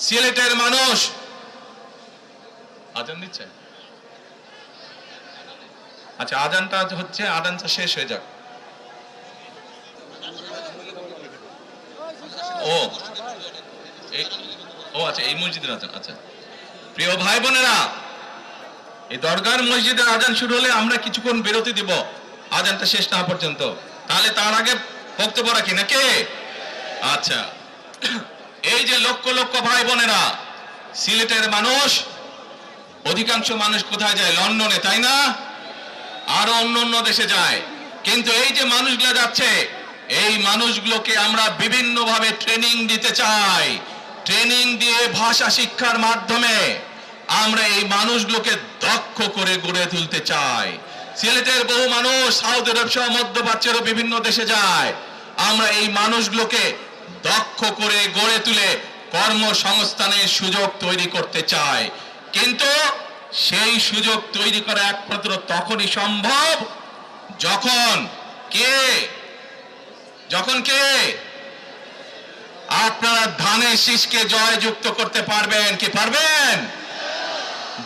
সিলেটের মানুষ আজান দিচ্ছে। আচ্ছা, আজানটা হচ্ছে, আজানটা শেষ হয়ে যাক। ও আচ্ছা, এই মসজিদের আজান। আচ্ছা, প্রিয় ভাই বোনেরা, এই দরগার মসজিদের আজান শুরু হলে আমরা কিছুক্ষণ বিরতি দিব আজানটা শেষ না পর্যন্ত। তাহলে তার আগে বক্তব্য রাখি নাকি? আচ্ছা, এই যে লক্ষ লক্ষ ভাই বোনেরা, সিলেটের মানুষ, অধিকাংশ মানুষ কোথায় যায়? লন্ডনে, তাই না? আরো অন্য দেশে যায়। কিন্তু এই যে মানুষগুলো যাচ্ছে, এই মানুষগুলোকে আমরা বিভিন্ন ভাবে ট্রেনিং দিতে চাই। ট্রেনিং দিয়ে ভাষা শিক্ষার মাধ্যমে আমরা এই মানুষগুলোকে দক্ষ করে গড়ে তুলতে চাই। সিলেটের বহু মানুষ সৌদি আরব সহ মধ্যপ্রাচ্যেরও বিভিন্ন দেশে যায়। আমরা এই মানুষগুলোকে দক্ষ করে গড়ে তুলে কর্মসংস্থানের সুযোগ তৈরি করতে চাই। কিন্তু সেই সুযোগ তৈরি করা একমাত্র তখনই সম্ভব যখন কে আপনারা ধানের শীষকে জয়যুক্ত করতে পারবেন। কি পারবেন?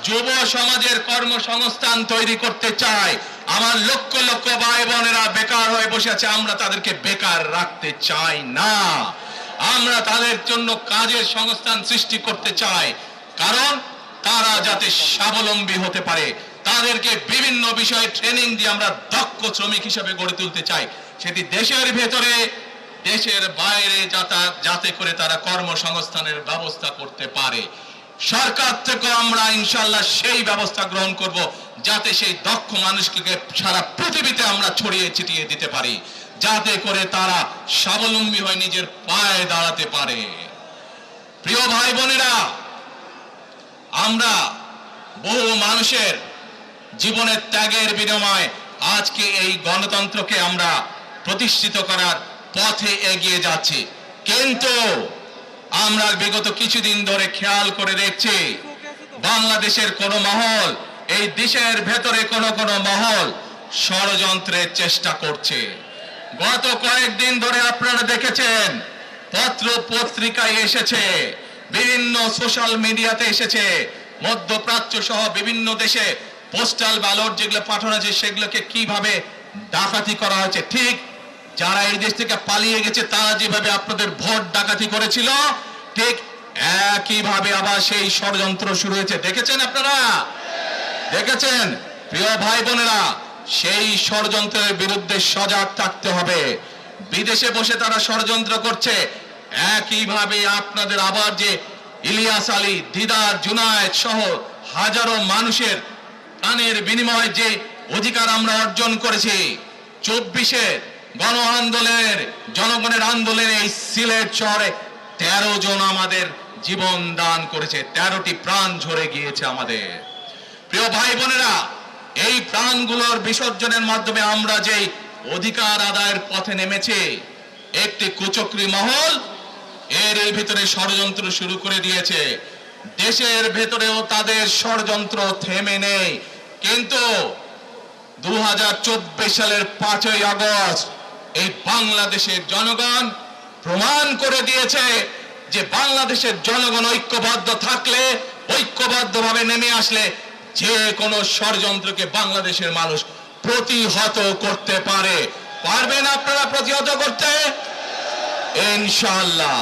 যুব সমাজের কর্মসংস্থান তৈরি করতে চাই। আমার লক্ষ লক্ষ ভাই বোনেরা বেকার হয়ে বসে আছে, আমরা তাদেরকে বেকার রাখতে চাই না। আমরা তাদের জন্য কাজের সংস্থান সৃষ্টি করতে চাই, কারণ তারা যাতে স্বাবলম্বী হতে পারে। তাদেরকে বিভিন্ন বিষয়ে ট্রেনিং দিয়ে আমরা দক্ষ শ্রমিক হিসেবে গড়ে তুলতে চাই, সেটি দেশের ভেতরে দেশের বাইরে, যাতে করে তারা কর্মসংস্থানের ব্যবস্থা করতে পারে। সরকার থেকে আমরা ইনশাআল্লাহ সেই ব্যবস্থা গ্রহণ করব, যাতে সেই দক্ষ মানুষকে সারা পৃথিবীতে আমরা ছড়িয়ে ছিটিয়ে দিতে পারি, যাতে করে তারা স্বাবলম্বী হয়ে নিজের পায়ে দাঁড়াতে পারে। প্রিয় ভাই বোনেরা, আমরা বহু মানুষের জীবনের ত্যাগের বিনিময়ে আজকে এই গণতন্ত্রকে আমরা প্রতিষ্ঠিত করার পথে এগিয়ে যাচ্ছি। কিন্তু আমরা বিগত কিছুদিন ধরে খেয়াল করে দেখছি, বাংলাদেশের কোন মহল, এই দেশের ভেতরে কোন মহল ষড়যন্ত্রের চেষ্টা করছে। গত কয়েকদিন ধরে আপনারা দেখেছেন, পত্র পত্রিকায় এসেছে, বিভিন্ন সোশ্যাল মিডিয়াতে এসেছে, মধ্যপ্রাচ্য সহ বিভিন্ন দেশে পোস্টাল ব্যালট যেগুলো পাঠানো আছে সেগুলোকে কিভাবে ডাকাতি করা হয়েছে। ঠিক যারা এই দেশ থেকে পালিয়ে গেছে তারা যেভাবে আপনাদের ভোট ডাকাতি করেছিল, ঠিক একইভাবে আবার সেই ষড়যন্ত্র শুরু হয়েছে। দেখেছেন আপনারা? দেখেছেন? প্রিয় ভাই বোনেরা, সেই ষড়যন্ত্রের বিরুদ্ধে সজাগ থাকতে হবে। বিদেশে বসে তারা ষড়যন্ত্র করছে, একইভাবে আপনাদের আবার যে ইলিয়াস আলী, দিদার, জুনায়েদ সহ হাজারো মানুষের প্রাণের বিনিময়ে যে অধিকার আমরা অর্জন করেছি, 24-এর গণ আন্দোলনের, জনগণের আন্দোলনে এই সিলেট শহরে 13 জন আমাদের জীবন দান করেছে, 13টি প্রাণ ঝরে গিয়েছে আমাদের। প্রিয় ভাই বোনেরা, এই প্রাণগুলোর বিসর্জনের মাধ্যমে আমরা যে অধিকার আদায়ের পথে নেমেছি, একটি কুচক্রী মহল এর ভিতরে ষড়যন্ত্র শুরু করে দিয়েছে। দেশের ভেতরেও তাদের ষড়যন্ত্র থেমে নেই। কিন্তু 2024 সালের 5ই আগস্ট এই বাংলাদেশের জনগণ প্রমাণ করে দিয়েছে যে বাংলাদেশের জনগণ ঐক্যবদ্ধ থাকলে, ঐক্যবদ্ধভাবে নেমে আসলে যে কোনো ষড়যন্ত্রকে বাংলাদেশের মানুষ প্রতিহত করতে পারে। পারবেন আপনারা প্রতিহত করতে? ইনশাআল্লাহ।